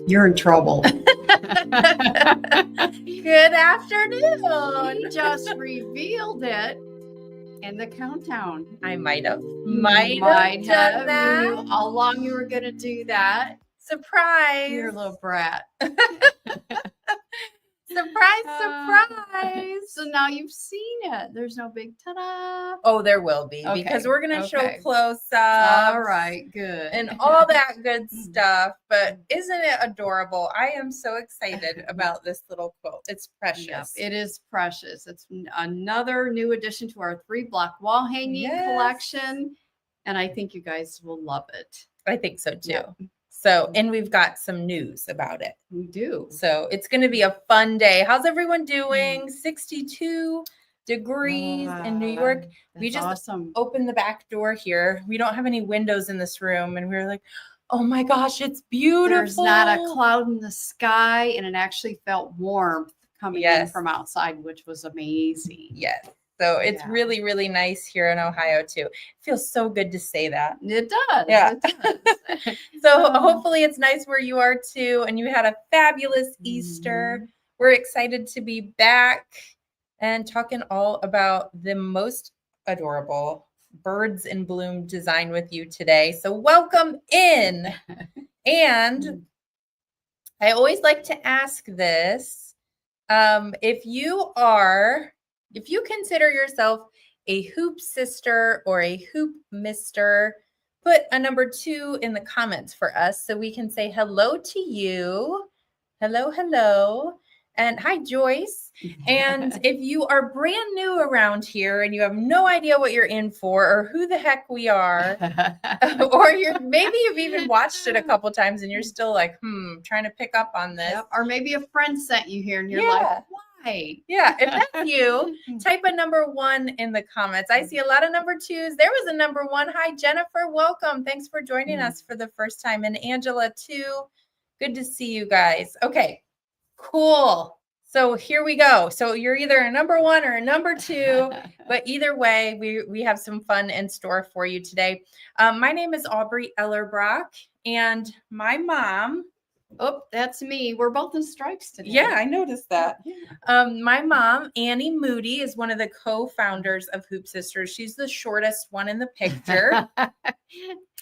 You're in trouble. Good afternoon. We just revealed it in the countdown. I might have Might done have. that. You knew how long you were going to do that. Surprise. You're a little brat. Surprise. So now you've seen it. There's no big ta-da. Oh, there will be Okay, because we're going to show okay. close-ups. All right, good. And all that good stuff. But isn't it adorable? I am so excited about this little quilt. It's precious. Yep, it is precious. It's another new addition to our 3-block wall hanging Yes. collection. And I think you guys will love it. I think so too. Yep. So, and we've got some news about it. We do. So it's going to be a fun day. How's everyone doing? 62 degrees in New York. We just awesome. opened the back door here. We don't have any windows in this room. And we were like, oh my gosh, it's beautiful. There's not a cloud in the sky. And it actually felt warmth coming in from outside, which was amazing. Yes. So it's really, really nice here in Ohio too. It feels so good to say that. It does. Yeah. It does. So hopefully it's nice where you are too. And you had a fabulous Easter. We're excited to be back and talking all about the most adorable birds in bloom design with you today. So welcome in. And I always like to ask this. If you consider yourself a hoop sister or a hoop mister, put a number 2 in the comments for us so we can say hello to you. Hello, hello. And hi, Joyce. And if you are brand new around here and you have no idea what you're in for or who the heck we are, or maybe you've even watched it a couple times and you're still like, trying to pick up on this. Yep. Or maybe a friend sent you here and you're like, why? Yeah, if that's you, type a number 1 in the comments. I see a lot of number 2s. There was a number 1. Hi, Jennifer. Welcome. Thanks for joining us for the first time. And Angela, too. Good to see you guys. Okay, cool. So here we go. So you're either a number 1 or a number 2, but either way, we have some fun in store for you today. My name is Aubrey Ellerbrock, and my mom. Oh, that's me. We're both in stripes today. Yeah, I noticed that. My mom, Annie Moody, is one of the co-founders of Hoop Sisters. She's the shortest one in the picture.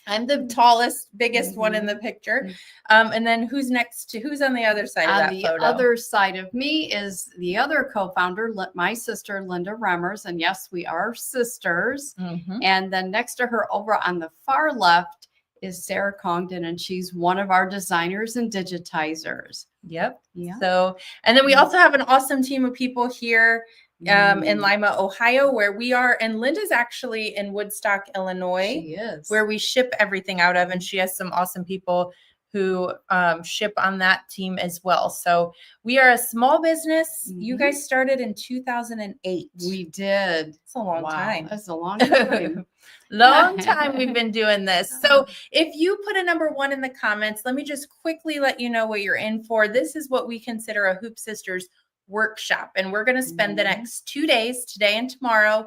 I'm the tallest, biggest one in the picture. And then who's on the other side of that photo? On the other side of me is the other co-founder, my sister, Linda Remmers. And yes, we are sisters. And then next to her over on the far left is Sarah Congdon, and she's one of our designers and digitizers. Yep. Yeah. So, and then we also have an awesome team of people here in Lima, Ohio, where we are. And Linda's actually in Woodstock, Illinois. She is. Where we ship everything out of. And she has some awesome people who ship on that team as well. So we are a small business. You guys started in 2008. We did. It's a long time. That's a long time. Long time we've been doing this. So if you put a number 1 in the comments, let me just quickly let you know what you're in for. This is what we consider a Hoop Sisters workshop, and we're going to spend the next 2 days, today and tomorrow.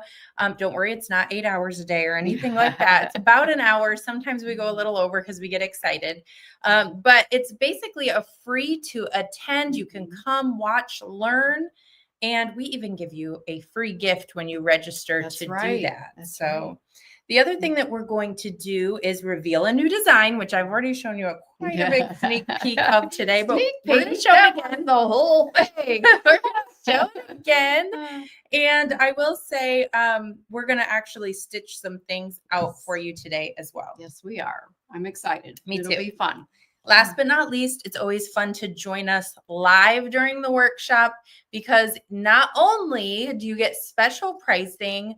Don't worry, it's not 8 hours a day or anything like that. It's about an hour. Sometimes we go a little over because we get excited. But it's basically a free to attend. You can come, watch, learn, and we even give you a free gift when you register do that. The other thing that we're going to do is reveal a new design, which I've already shown you quite a big sneak peek of today, but we're going to show it again, the whole thing. We're going to show it again. And I will say, we're going to actually stitch some things out for you today as well. Yes, we are. I'm excited. Me too. It'll be fun. Last but not least, it's always fun to join us live during the workshop, because not only do you get special pricing,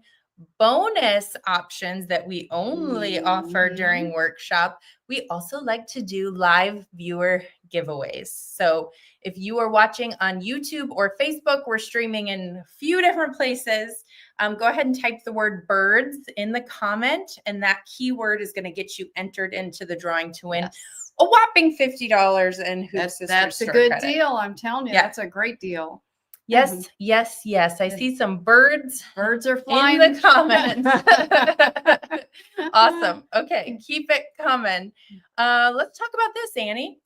bonus options that we only offer during workshop, we also like to do live viewer giveaways. So if you are watching on YouTube or Facebook, we're streaming in a few different places. Go ahead and type the word birds in the comment, and that keyword is going to get you entered into the drawing to win a whopping $50 in Hoop Sisters. That's a good deal. I'm telling you, that's a great deal. Yes, yes, yes. I see some birds. Birds are flying in the comments. Awesome. Okay, keep it coming. Let's talk about this, Annie.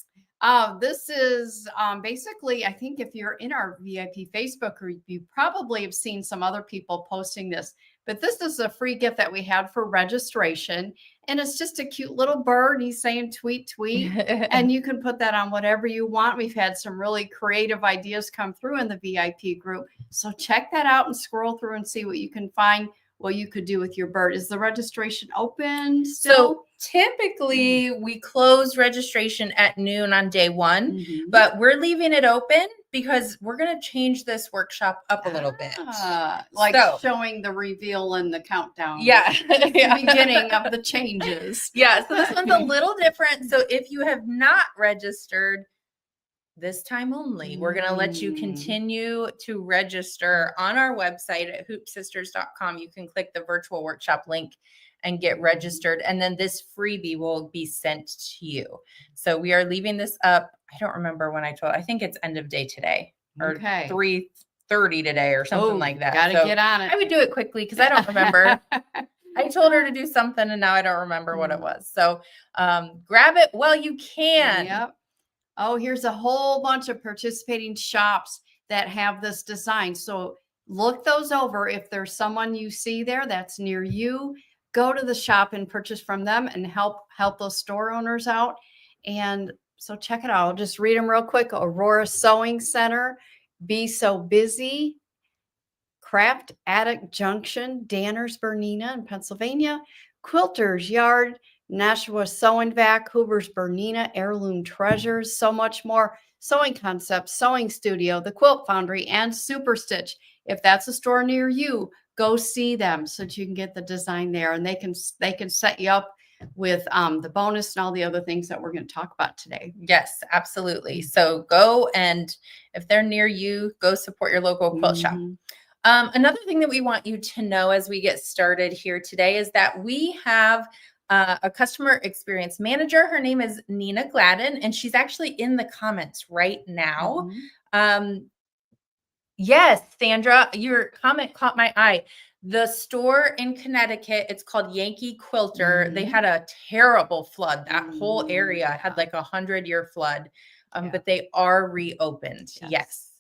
This is basically, I think if you're in our VIP Facebook group, you probably have seen some other people posting this, but this is a free gift that we had for registration. And it's just a cute little bird. He's saying tweet, tweet, and you can put that on whatever you want. We've had some really creative ideas come through in the VIP group. So check that out and scroll through and see what you can find, what you could do with your bird. Is the registration open still? So typically we close registration at noon on day one, but we're leaving it open because we're going to change this workshop up a little bit. Like showing the reveal and the countdown. Yeah. The beginning of the changes. Yeah. So this one's a little different. So if you have not registered, this time only, we're going to let you continue to register on our website at hoopsisters.com. You can click the virtual workshop link and get registered. And then this freebie will be sent to you. So we are leaving this up. I don't remember when I think it's end of day today or 3:30 today or something like that. Gotta get on it. I would do it quickly because I don't remember. I told her to do something and now I don't remember what it was. So grab it while you can. Yep. Oh, here's a whole bunch of participating shops that have this design. So look those over. If there's someone you see there that's near you, go to the shop and purchase from them and help those store owners out. And so check it out. I'll just read them real quick. Aurora Sewing Center, Be So Busy, Craft Attic Junction, Danner's Bernina in Pennsylvania, Quilter's Yard, Nashua Sewing Vac, Hoover's Bernina, Heirloom Treasures, so much more. Sewing Concepts, Sewing Studio, The Quilt Foundry, and Super Stitch. If that's a store near you, go see them so that you can get the design there, and they can set you up with the bonus and all the other things that we're going to talk about today. Yes, absolutely. So go, and if they're near you, go support your local quilt shop. Another thing that we want you to know as we get started here today is that we have a customer experience manager. Her name is Nina Gladden, and she's actually in the comments right now. Yes, Sandra, your comment caught my eye. The store in Connecticut, it's called Yankee Quilter. They had a terrible flood. That whole area had like 100-year flood, but they are reopened. Yes.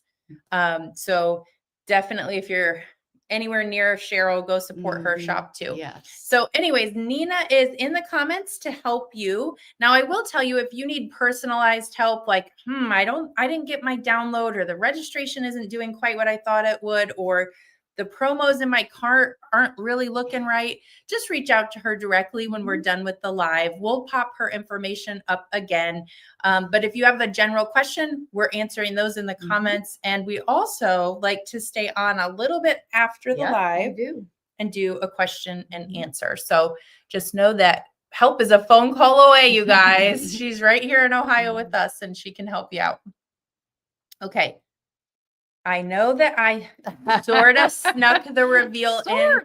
So definitely, if you're anywhere near Cheryl, go support her shop too. Yes. So anyways, Nina is in the comments to help you. Now, I will tell you, if you need personalized help, like, I didn't get my download, or the registration isn't doing quite what I thought it would, or the promos in my cart aren't really looking right, just reach out to her directly when we're done with the live. We'll pop her information up again. But if you have a general question, we're answering those in the comments. And we also like to stay on a little bit after the live and do a question and answer. So just know that help is a phone call away, you guys. She's right here in Ohio with us, and she can help you out. Okay. I know that I sort of snuck the reveal in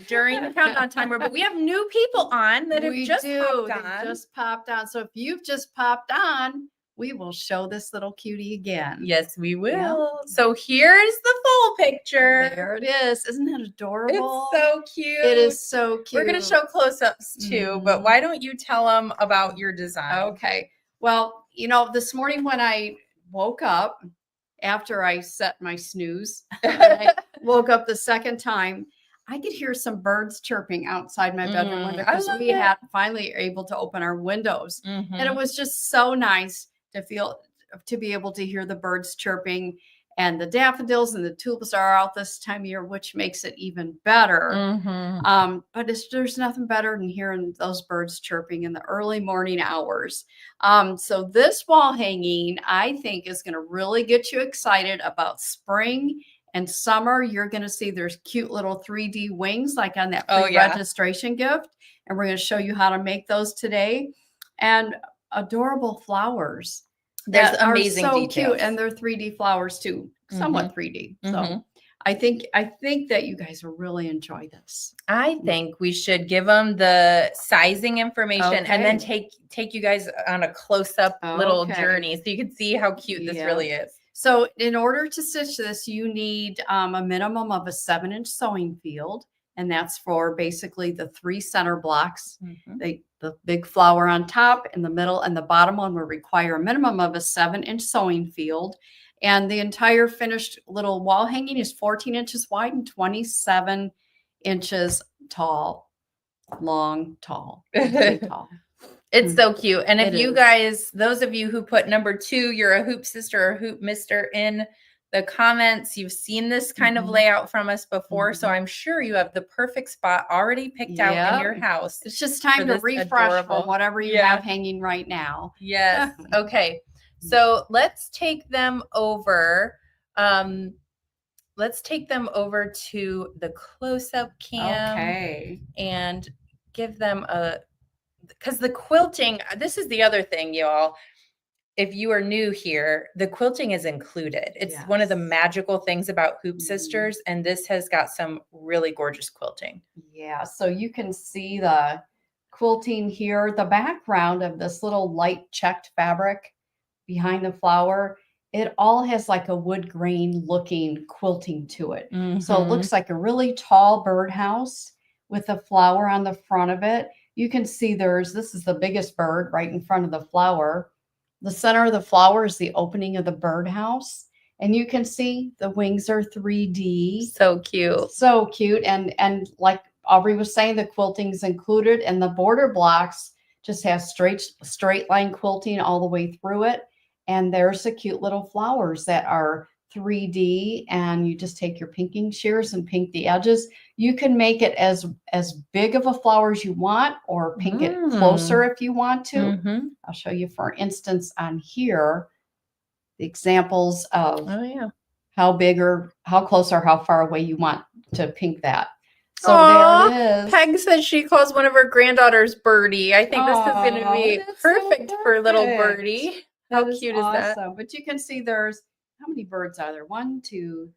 during the countdown timer, but we have new people on that have just popped on. So if you've just popped on, we will show this little cutie again. Yes, we will. Yep. So here's the full picture. There it is. Isn't that adorable? It's so cute. It is so cute. We're going to show close-ups too, but why don't you tell them about your design? Okay. Well, this morning when I woke up, after I set my snooze, I woke up the second time, I could hear some birds chirping outside my bedroom window because we had finally able to open our windows. And it was just so nice to be able to hear the birds chirping, and the daffodils and the tulips are out this time of year, which makes it even better. But there's nothing better than hearing those birds chirping in the early morning hours. So this wall hanging, I think, is going to really get you excited about spring and summer. You're going to see there's cute little 3D wings like on that registration gift. And we're going to show you how to make those today. And adorable flowers. There's amazing so details. Cute, and they're 3D flowers too, somewhat 3D. So I think that you guys will really enjoy this. I think we should give them the sizing information and then take you guys on a close-up little journey so you can see how cute this really is. So in order to stitch this, you need a minimum of a 7-inch sewing field. And that's for basically the 3 center blocks. The The big flower on top, in the middle, and the bottom one will require a minimum of a 7-inch sewing field. And the entire finished little wall hanging is 14 inches wide and 27 inches tall. Long, tall. Say tall. It's so cute. And if It you is. guys, those of you who put number 2, you're a hoop sister or hoop mister in the comments, you've seen this kind of layout from us before. So I'm sure you have the perfect spot already picked out in your house. It's just time to this refresh adorable- for whatever you have hanging right now. Yes. Okay. So let's take them over. Let's take them over to the close-up cam and give them because the quilting, this is the other thing, y'all. If you are new here, the quilting is included. It's one of the magical things about Hoop Sisters, and this has got some really gorgeous quilting. Yeah, so you can see the quilting here. The background of this little light checked fabric behind the flower, it all has like a wood grain looking quilting to it. So it looks like a really tall birdhouse with a flower on the front of it. You can see this is the biggest bird right in front of the flower. The center of the flower is the opening of the birdhouse. And you can see the wings are 3D. So cute. So cute. And like Aubrey was saying, the quilting's included, and the border blocks just have straight line quilting all the way through it. And there's the cute little flowers that are 3D, and you just take your pinking shears and pink the edges. You can make it as big of a flower as you want, or pink it closer if you want to. I'll show you, for instance, on here, the examples of how big or how close or how far away you want to pink that. So there it is. Peg says she calls one of her granddaughters Birdie. I think this is going to be perfect for little Birdie. How cute is that? But you can see there's, how many birds are there? 1, 2,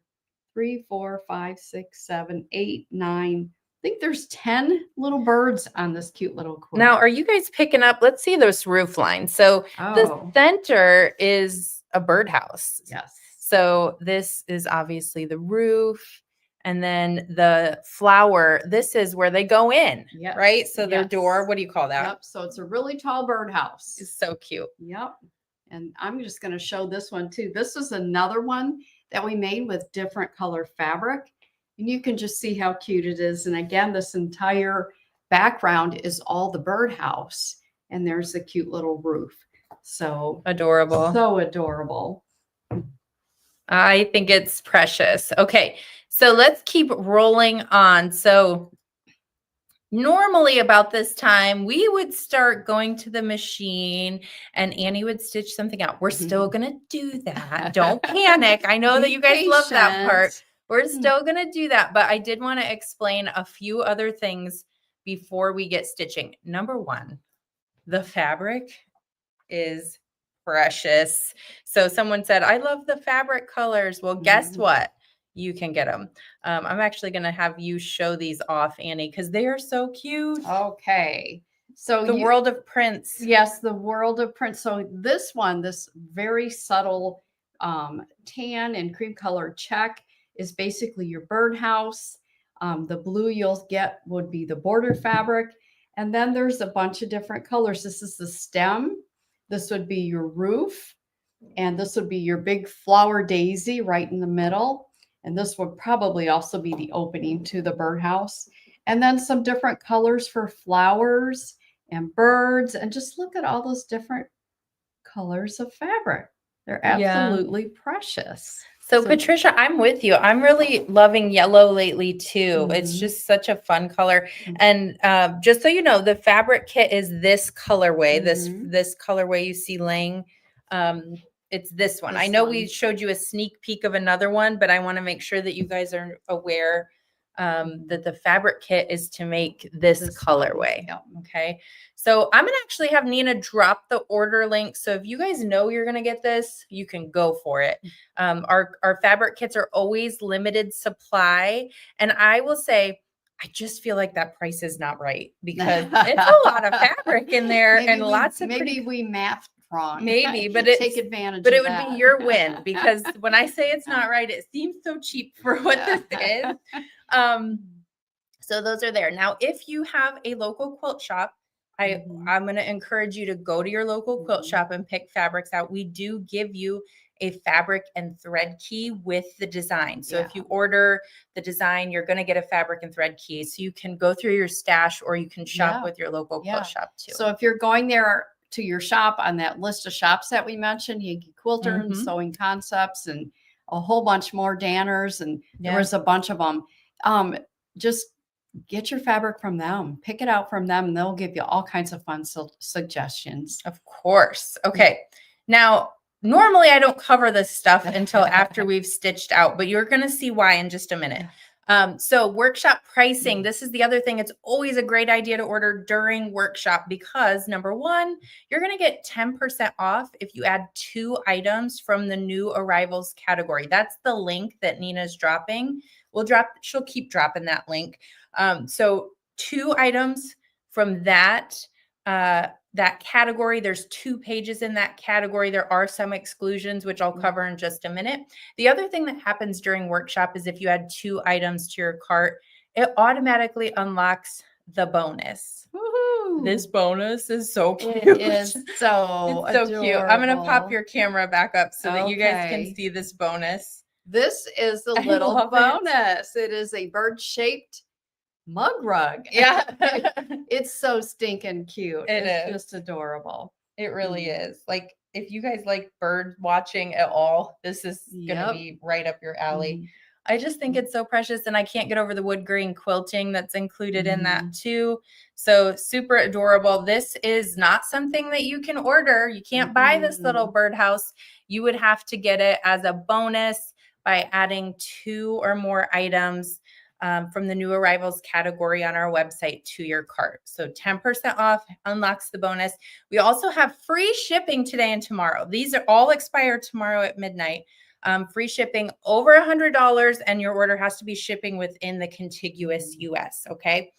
3, 4, 5, 6, 7, 8, 9. I think there's 10 little birds on this cute little quilt. Now, are you guys picking up? Let's see those roof lines. So the center is a birdhouse. Yes. So this is obviously the roof. And then the flower, this is where they go in, right? So their door, what do you call that? Yep. So it's a really tall birdhouse. It's so cute. Yep. And I'm just going to show this one too. This is another one that we made with different color fabric. And you can just see how cute it is. And again, this entire background is all the birdhouse. And there's the cute little roof. So adorable. So adorable. I think it's precious. Okay. So let's keep rolling on. So normally about this time, we would start going to the machine and Annie would stitch something out. We're still going to do that. Don't panic. I know that you guys love that part. We're still going to do that. But I did want to explain a few other things before we get stitching. Number one, the fabric is precious. So someone said, I love the fabric colors. Well, guess what? You can get them. I'm actually going to have you show these off, Annie, because they are so cute. Okay. So the world of prints. Yes, the world of prints. So this one, this very subtle tan and cream colored check is basically your birdhouse. The blue you'll get would be the border fabric. And then there's a bunch of different colors. This is the stem. This would be your roof. And this would be your big flower daisy right in the middle. And this would probably also be the opening to the birdhouse. And then some different colors for flowers and birds. And just look at all those different colors of fabric. They're absolutely precious. So Patricia, I'm with you. I'm really loving yellow lately too. It's just such a fun color. And just so you know, the fabric kit is this colorway, this colorway you see laying. It's this one. I know we showed you a sneak peek of another one, but I want to make sure that you guys are aware that the fabric kit is to make this colorway. Okay. So I'm going to actually have Nina drop the order link. So if you guys know you're going to get this, you can go for it. Our fabric kits are always limited supply. And I will say, I just feel like that price is not right because it's a lot of fabric in there and lots of maybe we mathed wrong. Maybe, but it's take advantage. But of it would that. be your win because when I say it's not right, it seems so cheap for what this is. So those are there. Now, if you have a local quilt shop, I'm going to encourage you to go to your local quilt shop and pick fabrics out. We do give you a fabric and thread key with the design. So if you order the design, you're going to get a fabric and thread key. So you can go through your stash or you can shop with your local quilt shop too. So if you're going there to your shop on that list of shops that we mentioned, Yankee Quilter and Sewing Concepts and a whole bunch more, Danners, and there was a bunch of them. Just get your fabric from them, pick it out from them, and they'll give you all kinds of fun suggestions. Of course. Okay. Now, normally I don't cover this stuff until after we've stitched out, but you're going to see why in just a minute. So workshop pricing, this is the other thing. It's always a great idea to order during workshop because number one, you're going to get 10% off if you add 2 items from the new arrivals category. That's the link that Nina's dropping. She'll keep dropping that link. So 2 items from that category. There's 2 pages in that category. There are some exclusions, which I'll cover in just a minute. The other thing that happens during workshop is if you add 2 items to your cart, it automatically unlocks the bonus. Woo-hoo. This bonus is so cute. It is so cute. I'm going to pop your camera back up so that you guys can see this bonus. This is the little bonus. It is a bird-shaped mug rug. Yeah. It's so stinking cute. It's just adorable. It really is. Like if you guys like bird watching at all, this is going to be right up your alley. I just think it's so precious, and I can't get over the wood grain quilting that's included in that too. So super adorable. This is not something that you can order. You can't buy this little birdhouse. You would have to get it as a bonus by adding 2 or more items from the new arrivals category on our website to your cart. So 10% off unlocks the bonus. We also have free shipping today and tomorrow. These are all expire tomorrow at midnight. Free shipping over $100, and your order has to be shipping within the contiguous US. Okay.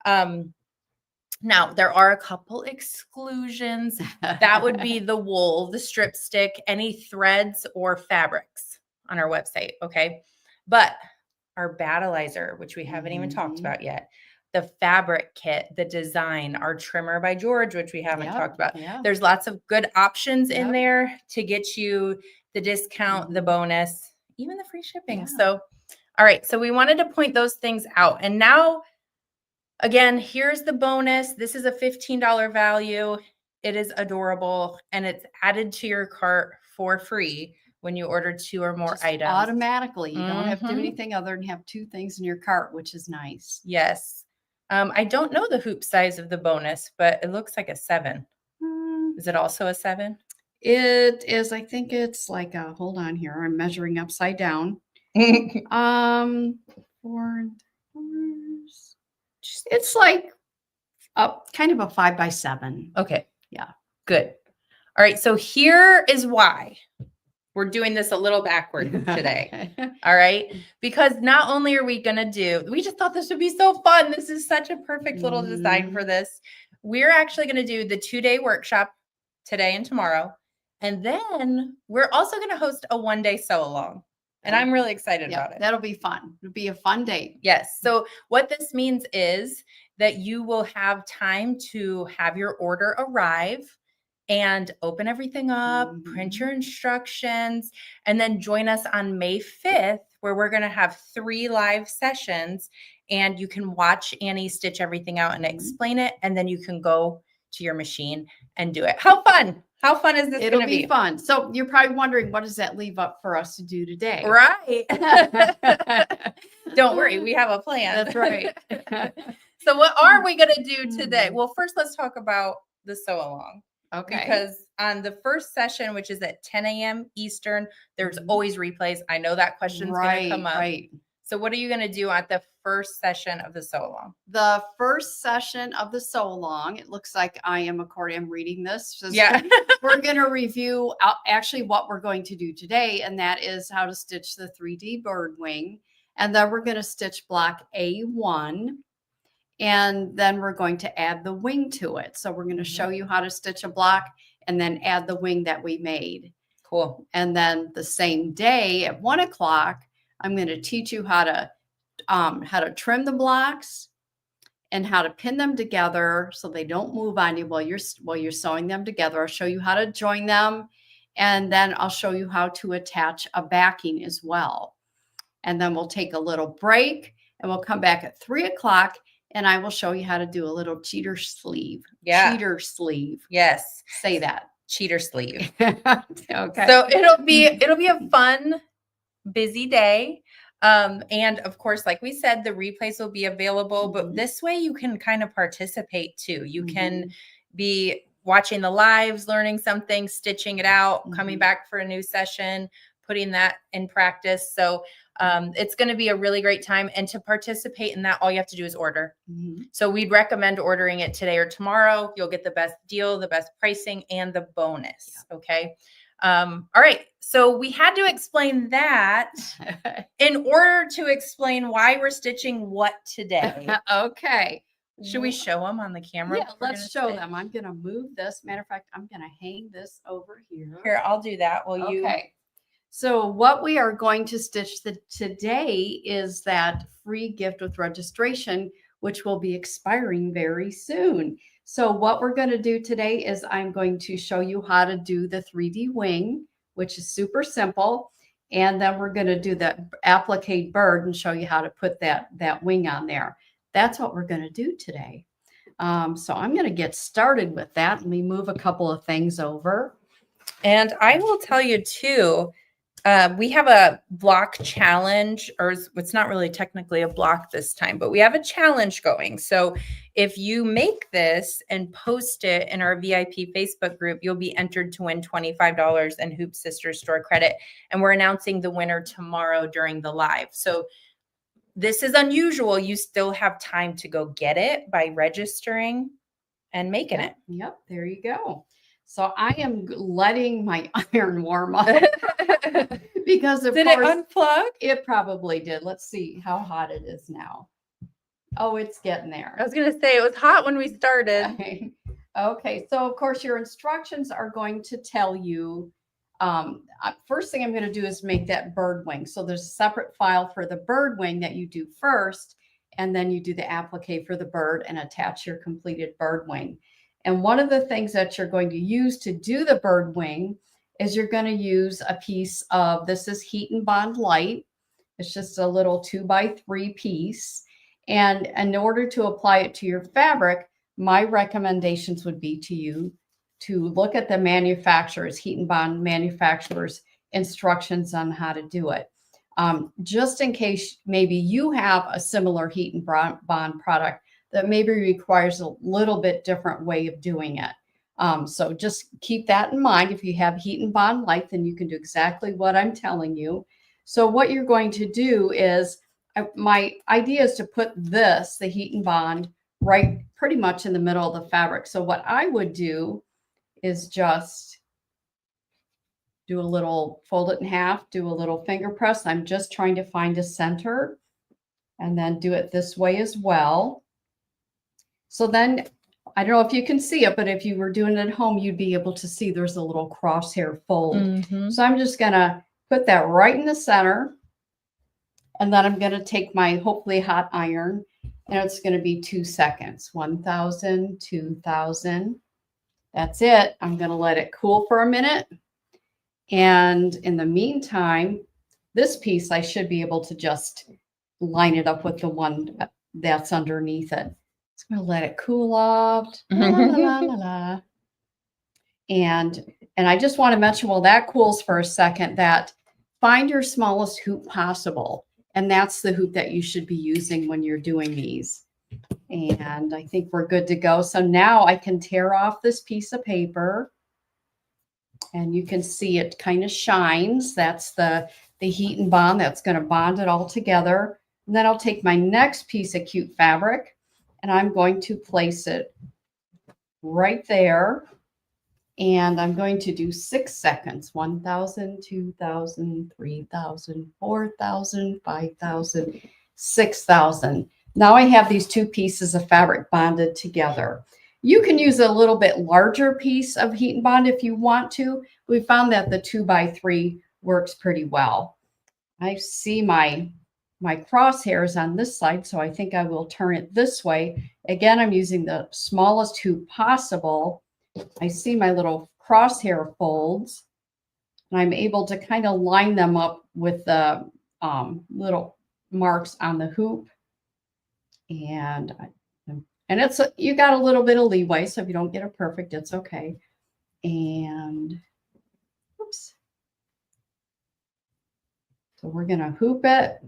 Now there are a couple exclusions. That would be the wool, the strip stick, any threads or fabrics on our website. Okay. But our battleizer, which we haven't even talked about yet, the fabric kit, the design, our trimmer by George, which we haven't talked about. There's lots of good options in there to get you the discount, the bonus, even the free shipping. So, all right. So we wanted to point those things out. And now, again, here's the bonus. This is a $15 value. It is adorable, and it's added to your cart for free when you order 2 or more items. Automatically. You don't have to do anything other than have 2 things in your cart, which is nice. Yes. I don't know the hoop size of the bonus, but it looks like a 7. Is it also a 7? It is. I think it's like a, hold on here. I'm measuring upside down. 4. It's like kind of a 5 by 7. Okay. Yeah. Good. All right. So here is why. We're doing this a little backward today. All right. Because not only are we going to we just thought this would be so fun. This is such a perfect little design for this. We're actually going to do the 2-day workshop today and tomorrow. And then we're also going to host a 1-day sew along. And I'm really excited about it. That'll be fun. It'll be a fun day. Yes. So what this means is that you will have time to have your order arrive and open everything up, print your instructions, and then join us on May 5th, where we're going to have 3 live sessions, and you can watch Annie stitch everything out and explain it, and then you can go to your machine and do it. How fun! How fun is this going to be? It'll be fun. So you're probably wondering, what does that leave up for us to do today? Right. Don't worry, we have a plan. That's right. So what are we going to do today? Well, first let's talk about the sew along. Okay. Because on the first session, which is at 10 a.m. Eastern, there's always replays. I know that question's going to come up. Right. So what are you going to do at the first session of the sew along? The first session of the sew along, it looks like I'm reading this. We're going to review actually what we're going to do today, and that is how to stitch the 3D bird wing. And then we're going to stitch block A1. And then we're going to add the wing to it. So we're going to show you how to stitch a block and then add the wing that we made. Cool. And then the same day at 1 o'clock, I'm going to teach you how to trim the blocks and how to pin them together so they don't move on you while you're sewing them together. I'll show you how to join them, and then I'll show you how to attach a backing as well. And then we'll take a little break, and we'll come back at 3 o'clock, and I will show you how to do a little cheater sleeve. Yeah. Cheater sleeve. Yes. Say that. Cheater sleeve. Okay. So it'll be a fun, busy day. And of course, like we said, the replays will be available, but this way you can kind of participate too. You can be watching the lives, learning something, stitching it out, coming back for a new session, putting that in practice. So it's going to be a really great time. And to participate in that, all you have to do is order. So we'd recommend ordering it today or tomorrow. You'll get the best deal, the best pricing, and the bonus. Okay. All right. So we had to explain that in order to explain why we're stitching what today. Okay. Should we show them on the camera? Yeah, let's show them. I'm going to move this. Matter of fact, I'm going to hang this over here. Here, I'll do that. Okay. So what we are going to stitch today is that free gift with registration, which will be expiring very soon. So what we're going to do today is I'm going to show you how to do the 3D wing, which is super simple. And then we're going to do the applique bird and show you how to put that wing on there. That's what we're going to do today. So I'm going to get started with that. Let me move a couple of things over. And I will tell you too, we have a block challenge, or it's not really technically a block this time, but we have a challenge going. So if you make this and post it in our VIP Facebook group, you'll be entered to win $25 in Hoop Sisters store credit. And we're announcing the winner tomorrow during the live. So this is unusual. You still have time to go get it by registering and making it. Yep, there you go. So I am letting my iron warm up because of course, did it unplug? It probably did. Let's see how hot it is now. Oh, it's getting there. I was going to say it was hot when we started. Okay. So of course your instructions are going to tell you, first thing I'm going to do is make that bird wing. So there's a separate file for the bird wing that you do first, and then you do the applique for the bird and attach your completed bird wing. And one of the things that you're going to use to do the bird wing is you're going to use a piece of, this is Heat and Bond Light. It's just a little 2x3 piece. And in order to apply it to your fabric, my recommendations would be to you to look at the manufacturer's, Heat and Bond manufacturer's instructions on how to do it. Just in case maybe you have a similar Heat and Bond product that maybe requires a little bit different way of doing it. So just keep that in mind. If you have Heat and Bond Light, then you can do exactly what I'm telling you. So what you're going to do is, my idea is to put this, the Heat and Bond, right pretty much in the middle of the fabric. So what I would do is just do a little, fold it in half, do a little finger press. I'm just trying to find a center, and then do it this way as well. So then, I don't know if you can see it, but if you were doing it at home, you'd be able to see there's a little crosshair fold. So I'm just going to put that right in the center. And then I'm going to take my hopefully hot iron, and it's going to be 2 seconds. 1,000, 2,000. That's it. I'm going to let it cool for a minute. And in the meantime, this piece, I should be able to just line it up with the one that's underneath it. I'm going to let it cool off. La, la, la, la, la. And I just want to mention, while that cools for a second, that find your smallest hoop possible. And that's the hoop that you should be using when you're doing these. And I think we're good to go. So now I can tear off this piece of paper. And you can see it kind of shines. That's the Heat and Bond that's going to bond it all together. And then I'll take my next piece of cute fabric, and I'm going to place it right there. And I'm going to do 6 seconds. 1,000, 2,000, 3,000, 4,000, 5,000, 6,000. Now I have these two pieces of fabric bonded together. You can use a little bit larger piece of Heat and Bond if you want to. We found that the 2x3 works pretty well. I see my crosshairs on this side, so I think I will turn it this way Again, I'm using the smallest hoop possible. I see my little crosshair folds, and I'm able to kind of line them up with the little marks on the hoop. And it's you got a little bit of leeway, so if you don't get it perfect, it's okay. And oops. So we're going to hoop it,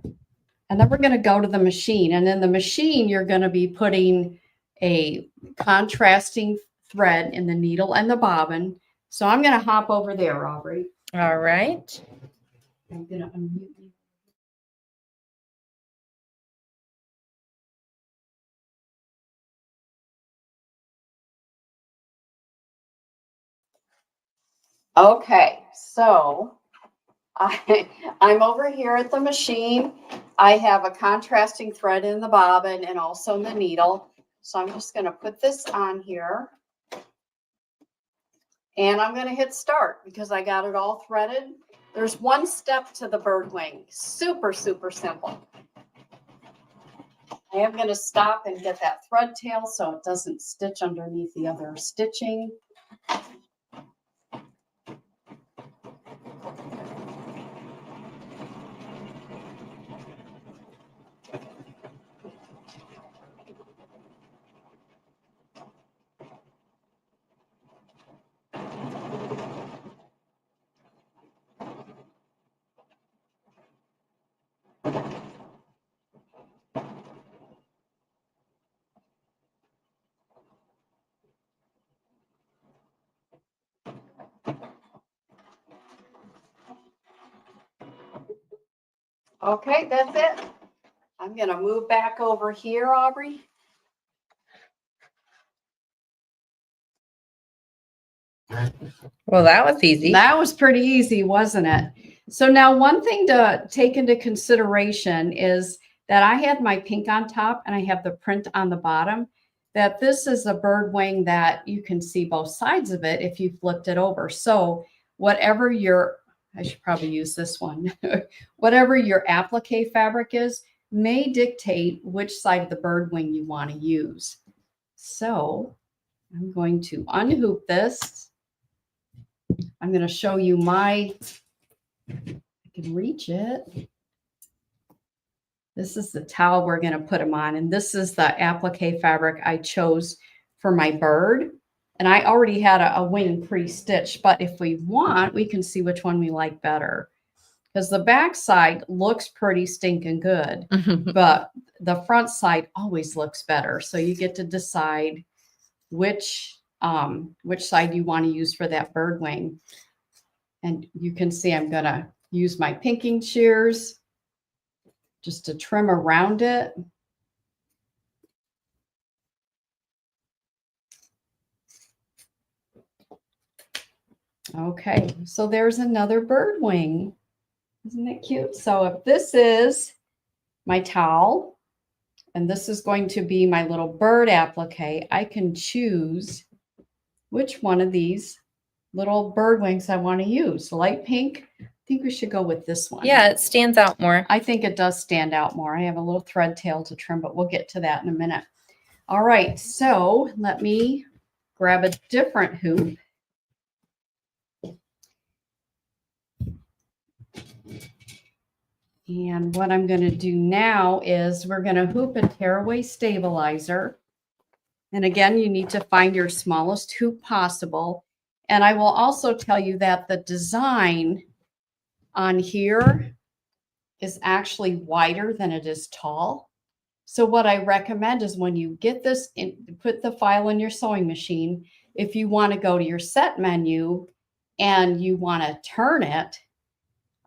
and then we're going to go to the machine. And in the machine, you're going to be putting a contrasting thread in the needle and the bobbin. So I'm going to hop over there, Aubrey. All right. I'm going to unmute you. Okay, so I'm over here at the machine. I have a contrasting thread in the bobbin and also in the needle. So I'm just going to put this on here. And I'm going to hit start because I got it all threaded. There's one step to the bird wing. Super, super simple. I am going to stop and get that thread tail so it doesn't stitch underneath the other stitching. Okay, that's it. I'm going to move back over here, Aubrey. Well, that was easy. That was pretty easy, wasn't it? So now one thing to take into consideration is that I had my pink on top and I have the print on the bottom, that this is a bird wing that you can see both sides of it if you flipped it over. So whatever your, I should probably use this one, whatever your applique fabric is, may dictate which side of the bird wing you want to use. So I'm going to unhoop this. I'm going to show you I can reach it. This is the towel we're going to put them on. And this is the applique fabric I chose for my bird. And I already had a wing pre-stitched, but if we want, we can see which one we like better. Because the back side looks pretty stinking good, but the front side always looks better. So you get to decide which side you want to use for that bird wing. And you can see I'm going to use my pinking shears just to trim around it. Okay, so there's another bird wing. Isn't it cute? So if this is my towel, and this is going to be my little bird applique, I can choose which one of these little bird wings I want to use. Light pink. I think we should go with this one. Yeah, it stands out more. I think it does stand out more. I have a little thread tail to trim, but we'll get to that in a minute. All right, so let me grab a different hoop. And what I'm going to do now is we're going to hoop a tearaway stabilizer. And again, you need to find your smallest hoop possible. And I will also tell you that the design on here is actually wider than it is tall. So what I recommend is when you get this in, put the file in your sewing machine, if you want to go to your set menu and you want to turn it,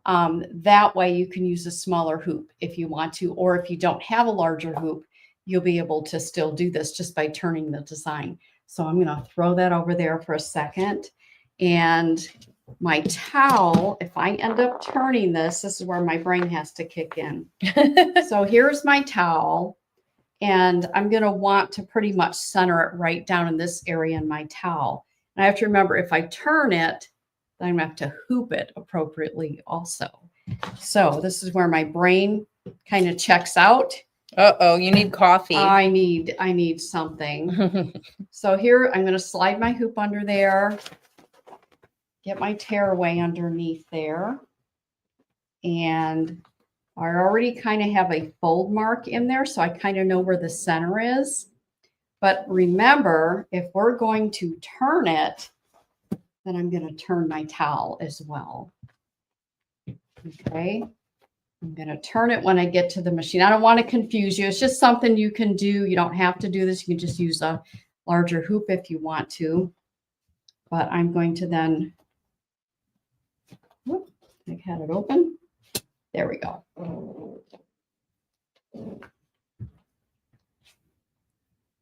that way you can use a smaller hoop if you want to, or if you don't have a larger hoop, you'll be able to still do this just by turning the design. So I'm going to throw that over there for a second. And my towel, if I end up turning this, this is where my brain has to kick in. So here's my towel. And I'm going to want to pretty much center it right down in this area in my towel. And I have to remember, if I turn it, then I'm going to have to hoop it appropriately also. So this is where my brain kind of checks out. Uh-oh, you need coffee. I need something. So here I'm going to slide my hoop under there, get my tearaway underneath there. And I already kind of have a fold mark in there, so I kind of know where the center is. But remember, if we're going to turn it, then I'm going to turn my towel as well. Okay. I'm going to turn it when I get to the machine. I don't want to confuse you. It's just something you can do. You don't have to do this. You can just use a larger hoop if you want to. But I'm going to then, whoop, I had it open. There we go.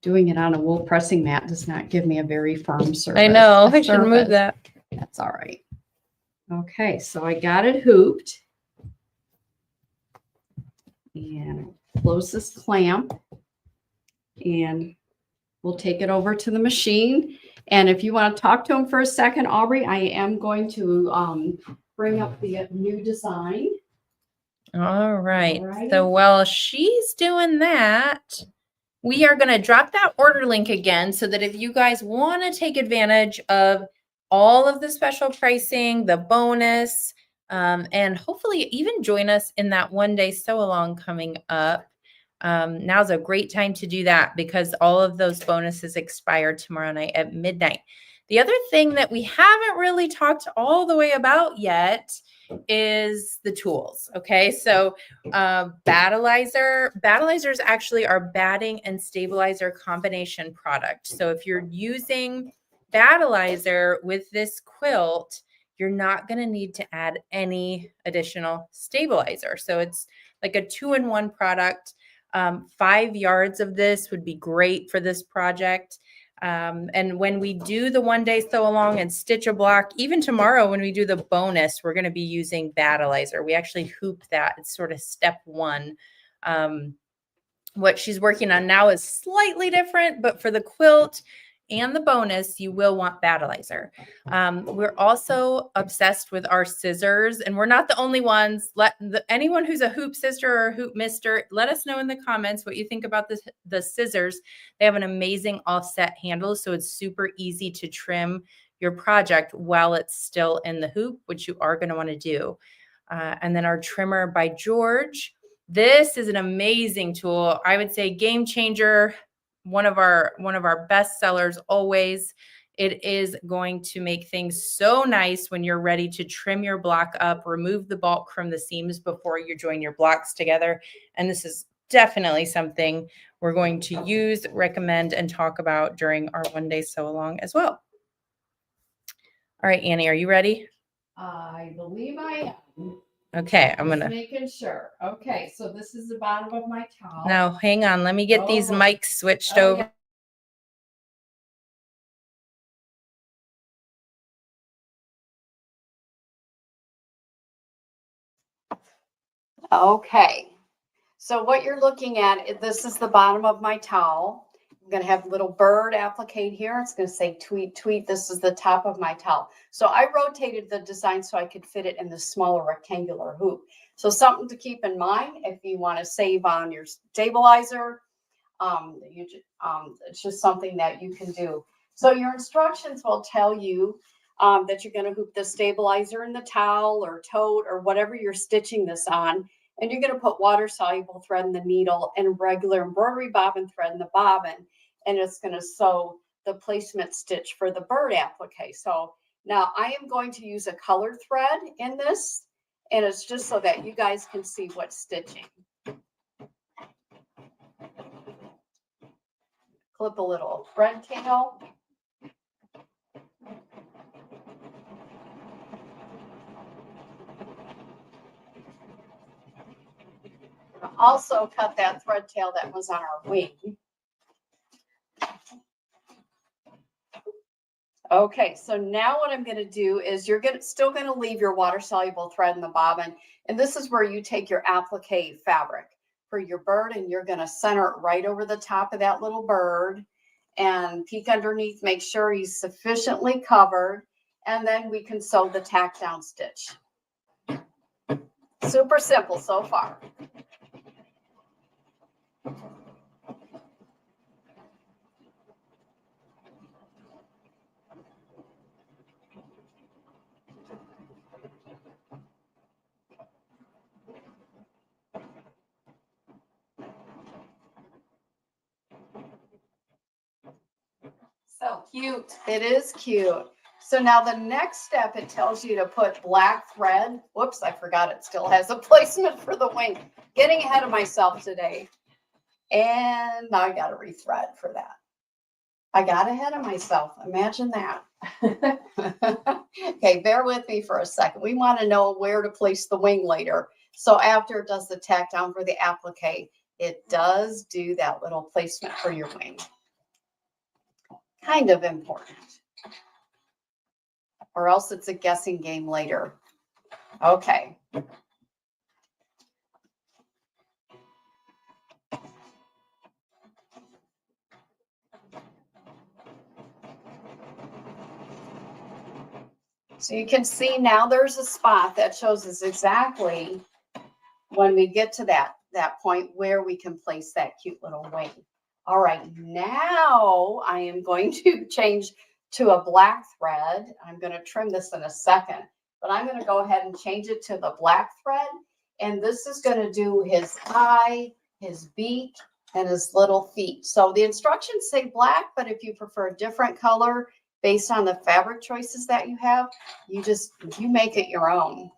Doing it on a wool pressing mat does not give me a very firm surface. I know. I should move that. That's all right. Okay, so I got it hooped. And close this clamp. And we'll take it over to the machine. And if you want to talk to him for a second, Aubrey, I am going to bring up the new design. All right. So while she's doing that, we are going to drop that order link again so that if you guys want to take advantage of all of the special pricing, the bonus, and hopefully even join us in that one-day sew-along coming up. Now's a great time to do that because all of those bonuses expire tomorrow night at midnight. The other thing that we haven't really talked all the way about yet is the tools. Okay, so battleizers actually are batting and stabilizer combination product. So if you're using battleizer with this quilt, you're not going to need to add any additional stabilizer. So it's like a 2-in-1 product. 5 yards of this would be great for this project. And when we do the one-day sew along and stitch a block, even tomorrow when we do the bonus, we're going to be using battleizer. We actually hoop that. It's sort of step 1. What she's working on now is slightly different, but for the quilt and the bonus, you will want battleizer. We're also obsessed with our scissors, and we're not the only ones. Anyone who's a hoop sister or a hoop mister, let us know in the comments what you think about the scissors. They have an amazing offset handle, so it's super easy to trim your project while it's still in the hoop, which you are going to want to do. And then our trimmer by George. This is an amazing tool. I would say game changer. One of our best sellers always. It is going to make things so nice when you're ready to trim your block up, remove the bulk from the seams before you join your blocks together. And this is definitely something we're going to use, recommend, and talk about during our one-day sew along as well. All right, Annie, are you ready? I believe I am. Okay, I'm Just making sure. Okay, so this is the bottom of my towel. Now, hang on. Let me get these mics switched over. Yeah. Okay, so what you're looking at, this is the bottom of my towel. I'm going to have a little bird applique here. It's going to say tweet, tweet. This is the top of my towel. So I rotated the design so I could fit it in the smaller rectangular hoop. So something to keep in mind if you want to save on your stabilizer. It's just something that you can do. So your instructions will tell you that you're going to hoop the stabilizer in the towel or tote or whatever you're stitching this on. And you're going to put water-soluble thread in the needle and regular embroidery bobbin thread in the bobbin. And it's going to sew the placement stitch for the bird applique. So now I am going to use a color thread in this. And it's just so that you guys can see what's stitching. Clip a little thread tail. Also cut that thread tail that was on our wing. Okay, so now what I'm going to do is you're still going to leave your water-soluble thread in the bobbin. And this is where you take your applique fabric for your bird and you're going to center it right over the top of that little bird and peek underneath, make sure he's sufficiently covered. And then we can sew the tack down stitch. Super simple so far. So cute. It is cute. So now the next step, it tells you to put black thread. Whoops, I forgot it still has a placement for the wing. Getting ahead of myself today. And now I got to rethread for that. I got ahead of myself. Imagine that. Okay, bear with me for a second. We want to know where to place the wing later. So after it does the tack down for the applique, it does do that little placement for your wing. Kind of important. Or else it's a guessing game later. Okay. So you can see now there's a spot that shows us exactly when we get to that point where we can place that cute little wing. All right, now I am going to change to a black thread. I'm going to trim this in a second, but I'm going to go ahead and change it to the black thread. And this is going to do his eye, his beak, and his little feet. So the instructions say black, but if you prefer a different color based on the fabric choices that you have, you make it your own.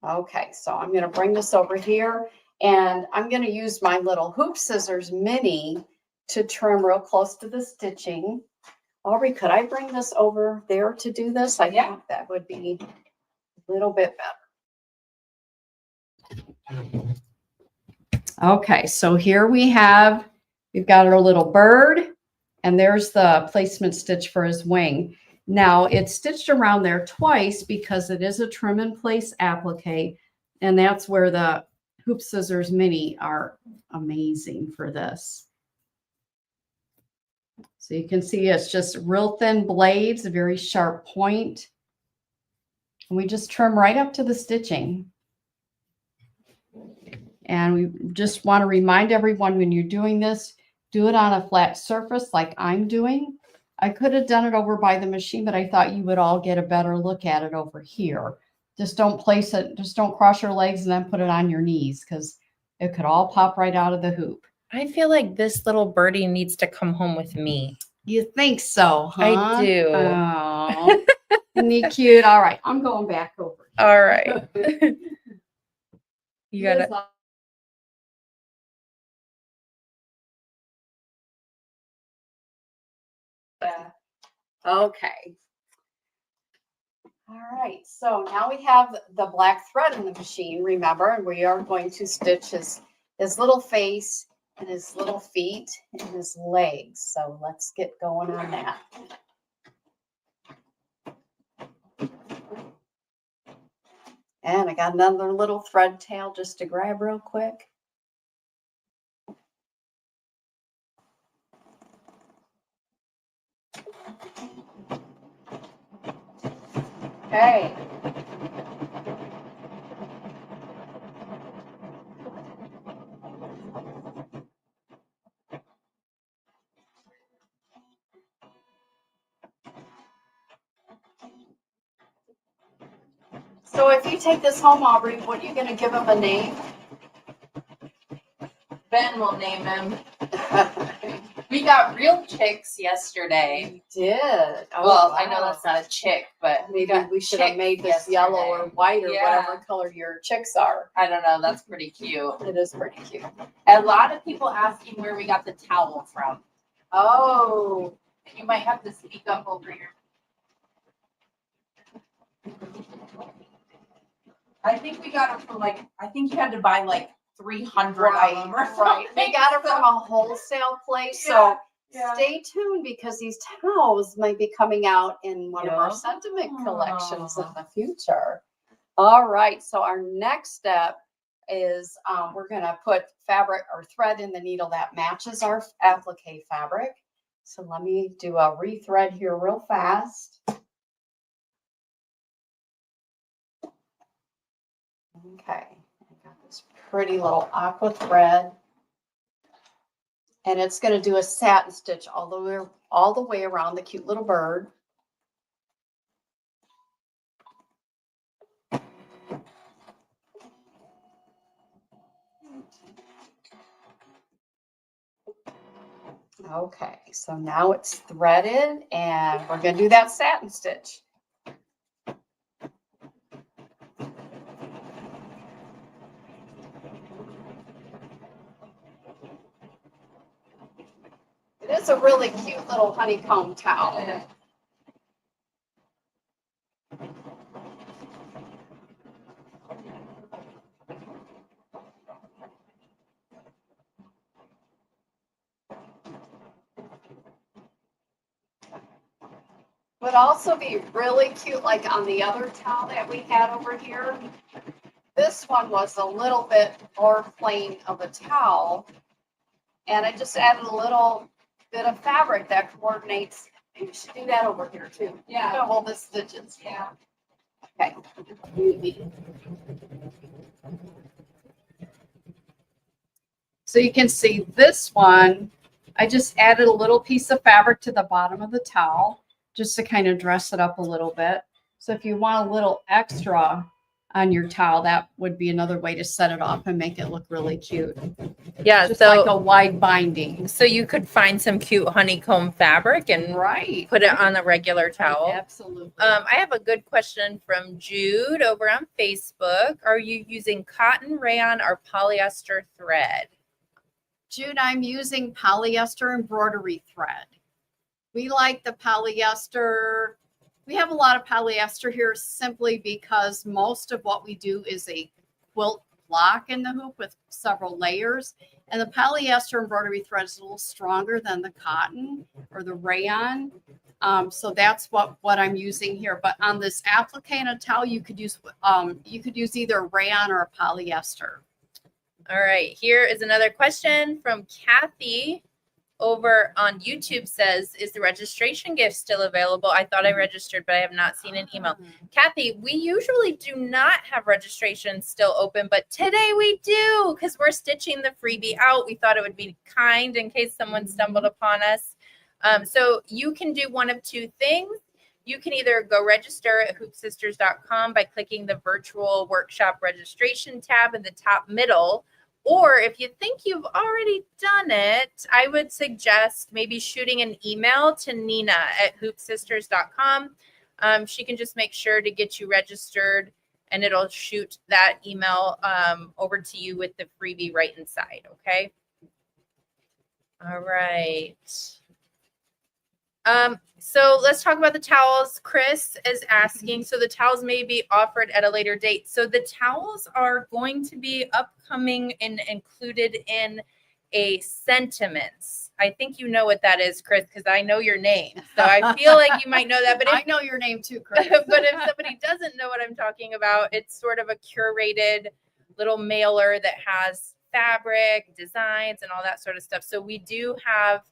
Okay, so I'm going to bring this over here and I'm going to use my little hoop scissors mini to trim real close to the stitching. Aubrey, could I bring this over there to do this? I think that would be a little bit better. Okay, so here we've got our little bird and there's the placement stitch for his wing. Now it's stitched around there twice because it is a trim in place applique, and that's where the hoop scissors mini are amazing for this. So you can see it's just real thin blades, a very sharp point. And we just trim right up to the stitching. And we just want to remind everyone when you're doing this, do it on a flat surface like I'm doing. I could have done it over by the machine, but I thought you would all get a better look at it over here. Just don't place it, just don't cross your legs and then put it on your knees because it could all pop right out of the hoop. I feel like this little birdie needs to come home with me. You think so, huh? I do. Oh, isn't he cute? All right, I'm going back over here. All right. You got it. Okay. All right, so now we have the black thread in the machine, remember, and we are going to stitch his little face and his little feet and his legs. So let's get going on that. And I got another little thread tail just to grab real quick. Okay. So if you take this home, Aubrey, what are you going to give him a name? Ben will name him. We got real chicks yesterday. We did. Oh, Well, wow. I know that's not a chick, but Maybe we should have made this yesterday. yellow or white or Yeah. whatever color your chicks are. I don't know. That's pretty cute. It is pretty cute. A lot of people asking where we got the towel from. Oh, You might have to speak up over here. I think we got it for I think you had to buy 300 right, of them or right. something. We got it from a wholesale place, so stay tuned because these towels might be coming out in one of our sentiment collections in the future. All right, so our next step is we're going to put fabric or thread in the needle that matches our applique fabric. So let me do a rethread here real fast. Okay, I got this pretty little aqua thread. And it's going to do a satin stitch all the way around the cute little bird. Okay, so now it's threaded and we're gonna do that satin stitch. It is a really cute little honeycomb towel. Would also be really cute, like on the other towel that we had over here. This one was a little bit more plain of a towel. And I just added a little bit of fabric that coordinates. You should do that over here too. Yeah. Hold the stitches. Yeah. Okay. So you can see this one, I just added a little piece of fabric to the bottom of the towel just to kind of dress it up a little bit. So if you want a little extra on your towel, that would be another way to set it off and make it look really cute. Yeah, Just so like a wide binding. so you could find some cute honeycomb fabric and Right. put it on a regular towel. Absolutely. I have a good question from Jude over on Facebook. Are you using cotton, rayon, or polyester thread? Jude, I'm using polyester embroidery thread. We like the polyester. We have a lot of polyester here simply because most of what we do is a quilt block in the hoop with several layers. And the polyester embroidery thread is a little stronger than the cotton or the rayon. So that's what I'm using here. But on this applique and a towel, you could use either rayon or polyester. All right, here is another question from Kathy over on YouTube. Says, is the registration gift still available? I thought I registered, but I have not seen an email. Kathy, we usually do not have registration still open, but today we do because we're stitching the freebie out. We thought it would be kind in case someone stumbled upon us. So you can do one of two things. You can either go register at hoopsisters.com by clicking the virtual workshop registration tab in the top middle. Or if you think you've already done it, I would suggest maybe shooting an email to Nina at hoopsisters.com. She can just make sure to get you registered and it'll shoot that email over to you with the freebie right inside. Okay. All right. So let's talk about the towels. Chris is asking, so the towels may be offered at a later date. So the towels are going to be upcoming and included in a sentiments. I think you know what that is, Chris, because I know your name. So I feel like you might know that. But I know your name too, Chris. But if somebody doesn't know what I'm talking about, it's sort of a curated little mailer that has fabric, designs, and all that sort of stuff. So we do have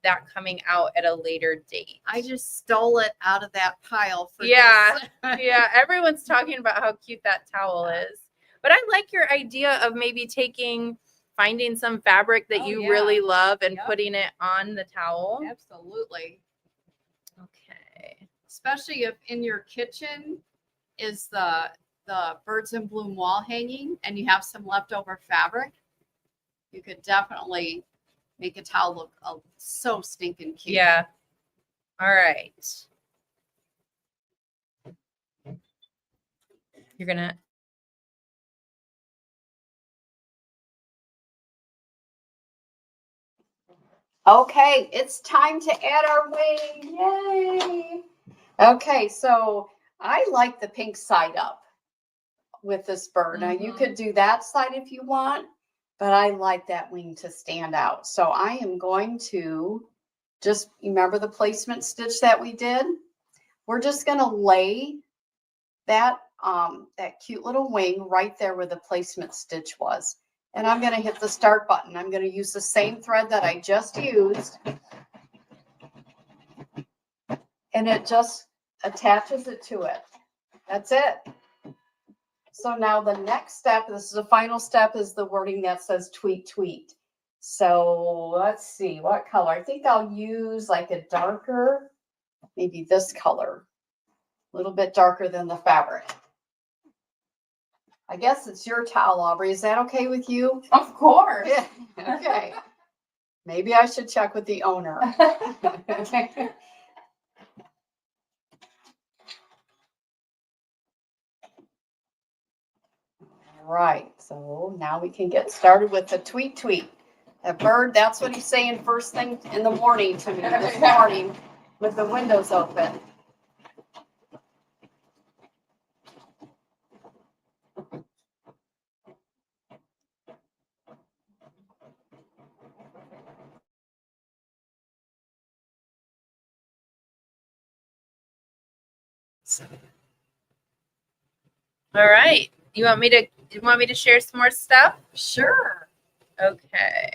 that coming out at a later date. I just stole it out of that pile for yeah this. yeah, everyone's talking about how cute that towel is, but I like your idea of maybe finding some fabric that you really love and putting it on the towel. Absolutely. Okay. Especially if in your kitchen is the birds in bloom wall hanging and you have some leftover fabric, you could definitely make a towel look so stinking cute. Yeah. All right. You're going to. Okay, it's time to add our wing. Yay. Okay, so I like the pink side up with this bird. Now you could do that side if you want, but I like that wing to stand out. So I am going to just remember the placement stitch that we did. We're just going to lay that cute little wing right there where the placement stitch was. And I'm going to hit the start button. I'm going to use the same thread that I just used. And it just attaches it to it. That's it. So now the next step, this is the final step, is the wording that says tweet, tweet. So let's see, what color? I think I'll use like a darker, maybe this color, a little bit darker than the fabric. I guess it's your towel, Aubrey. Is that okay with you? Of course. Yeah. Okay. Maybe I should check with the owner. Right, so now we can get started with the tweet. A bird, that's what he's saying first thing in the morning to me this morning with the windows open. All right. You want me to share some more stuff? Sure. Okay.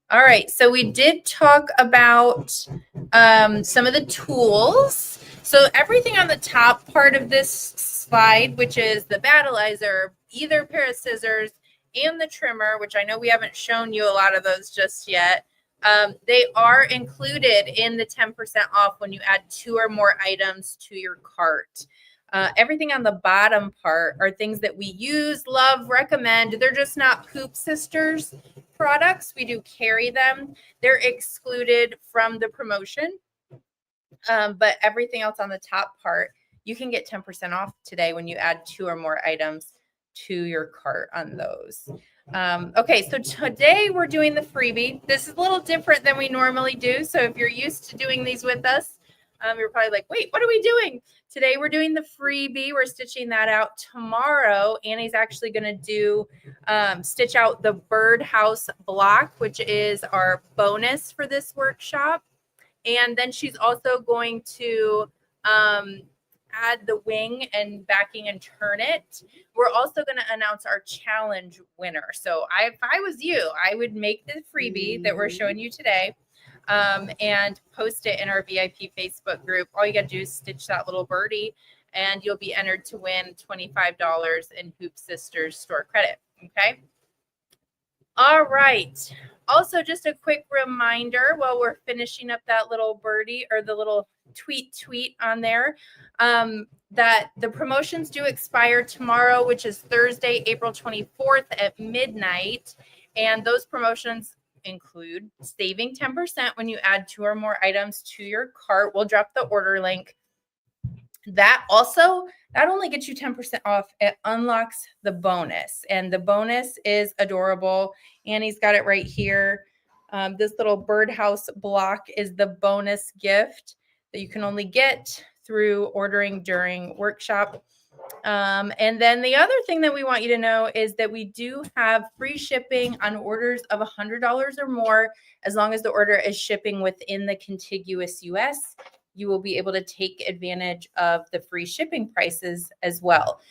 All right. So we did talk about some of the tools. So everything on the top part of this slide, which is the battleizer, either pair of scissors, and the trimmer, which I know we haven't shown you a lot of those just yet. They are included in the 10% off when you add 2 or more items to your cart. Everything on the bottom part are things that we use, love, recommend. They're just not Hoop Sisters products. We do carry them. They're excluded from the promotion. But everything else on the top part, you can get 10% off today when you add 2 or more items to your cart on those. Okay, so today we're doing the freebie. This is a little different than we normally do. So if you're used to doing these with us, you're probably like, wait, what are we doing? Today we're doing the freebie. We're stitching that out tomorrow. Annie's actually going to do stitch out the birdhouse block, which is our bonus for this workshop. And then she's also going to add the wing and backing and turn it. We're also going to announce our challenge winner. So if I was you, I would make the freebie that we're showing you today and post it in our VIP Facebook group. All you got to do is stitch that little birdie and you'll be entered to win $25 in Hoop Sisters store credit. Okay. All right. Also, just a quick reminder while we're finishing up that little birdie or the little tweet on there, that the promotions do expire tomorrow, which is Thursday, April 24th at midnight. And those promotions include saving 10% when you add 2 or more items to your cart. We'll drop the order link. That only gets you 10% off. It unlocks the bonus, and the bonus is adorable. Annie's got it right here. This little birdhouse block is the bonus gift that you can only get through ordering during workshop. And then the other thing that we want you to know is that we do have free shipping on orders of $100 or more. As long as the order is shipping within the contiguous US, you will be able to take advantage of the free shipping prices as well.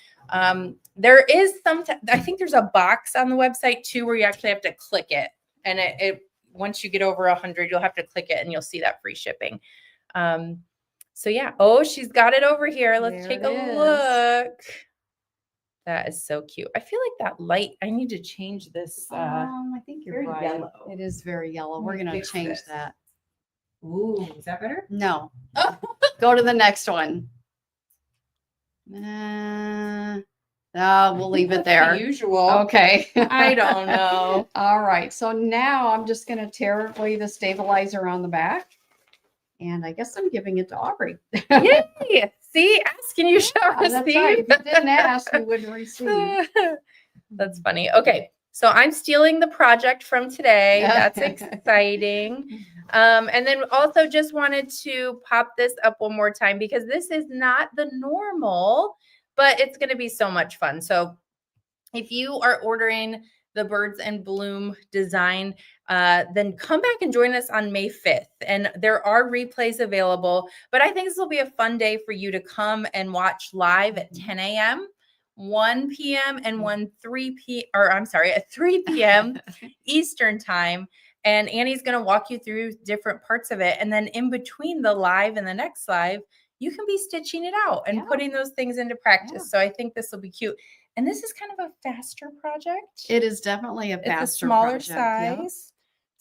There is I think there's a box on the website too, where you actually have to click it. And it once you get over 100, you'll have to click it and you'll see that free shipping. So yeah. Oh, she's got it over here. Let's take a look. That is so cute. I feel like that light, I need to change this. I think you're very right. yellow. It is very yellow. We're going to Fix change this. that. Ooh, is that better? No. Go to the next one. We'll leave it there. Usual. Okay. I don't know. All right. So now I'm just going to tear away the stabilizer on the back. And I guess I'm giving it to Aubrey. Yay! See, ask and you shall That's receive. right. If you didn't ask, you wouldn't receive. That's funny. Okay. So I'm stealing the project from today. That's exciting. And then also just wanted to pop this up one more time because this is not the normal, but it's going to be so much fun. So if you are ordering the Birds and Bloom design, then come back and join us on May 5th. And there are replays available, but I think this will be a fun day for you to come and watch live at 10 a.m., 1 p.m. and 3 p.m. Eastern time. And Annie's going to walk you through different parts of it. And then in between the live and the next live, you can be stitching it out and putting those things into practice. Yeah. So I think this will be cute. And this is kind of a faster project. It is definitely a faster It's a smaller project. size.